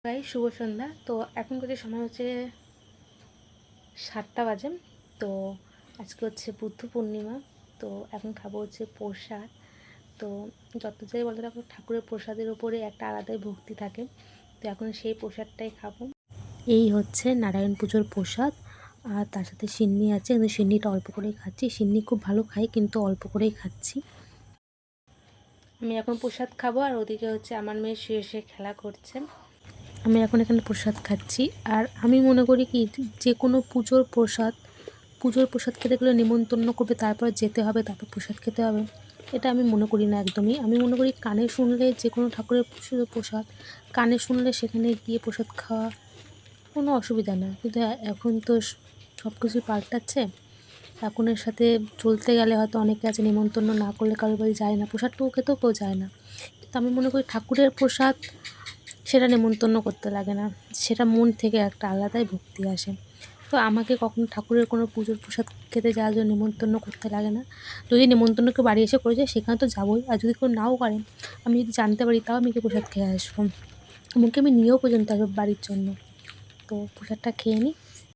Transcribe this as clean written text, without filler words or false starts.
গাই শুভ সন্ধ্যা। তো এখন করে সময় হচ্ছে 7টা বাজে। তো আজকে হচ্ছে বুদ্ধ পূর্ণিমা। তো এখন খাবো হচ্ছে প্রসাদ। তো যত যাই বলতে থাকো, ঠাকুরের প্রসাদের উপরে একটা আলাদাই ভক্তি থাকে। তো এখন সেই প্রসাদটাই খাবো। এই হচ্ছে নারায়ণ পুজোর প্রসাদ, আর তার সাথে সিন্নি আছে, কিন্তু সিন্নিটা অল্প করেই খাচ্ছি। সিন্নি খুব ভালো খাই, কিন্তু অল্প করেই খাচ্ছি। আমি এখন প্রসাদ খাবো, আর ওদিকে হচ্ছে আমার মেয়ে শুয়ে শুয়ে খেলা করছে। আমি এখন এখানে প্রসাদ খাচ্ছি। আর আমি মনে করি কি, যে কোনো পুজোর প্রসাদ খেতে গেলে নিমন্ত্রণ করবে, তারপর যেতে হবে, তারপর প্রসাদ খেতে হবে, এটা আমি মনে করি না একদমই। আমি মনে করি কানে শুনলে যে কোনো ঠাকুরের প্রসাদ কানে শুনলে সেখানে গিয়ে প্রসাদ খাওয়া কোনো অসুবিধা না। কিন্তু এখন তো সব কিছুই পাল্টাচ্ছে। এখনের সাথে চলতে গেলে হয়তো অনেকে আছে নিমন্ত্রণ না করলে কারোর বাড়ি যায় না, প্রসাদটুকু খেতেও কেউ যায় না। কিন্তু আমি মনে করি ঠাকুরের প্রসাদ সেটা নেমন্তন্ন করতে লাগে না, সেটা মন থেকে একটা আলাদাই ভক্তি আসে। তো আমাকে কখনো ঠাকুরের কোনো পুজোর প্রসাদ খেতে যাওয়ার জন্য নেমন্তন্ন করতে লাগে না। যদি নেমন্তন্ন কেউ বাড়ি এসে করেছে সেখানে তো যাবোই, আর যদি কেউ নাও করে, আমি যদি জানতে পারি, তাও আমি কি প্রসাদ খেয়ে আসবো। এমনকি আমি নিয়েও পর্যন্ত আসবো বাড়ির জন্য। তো প্রসাদটা খেয়ে নিই।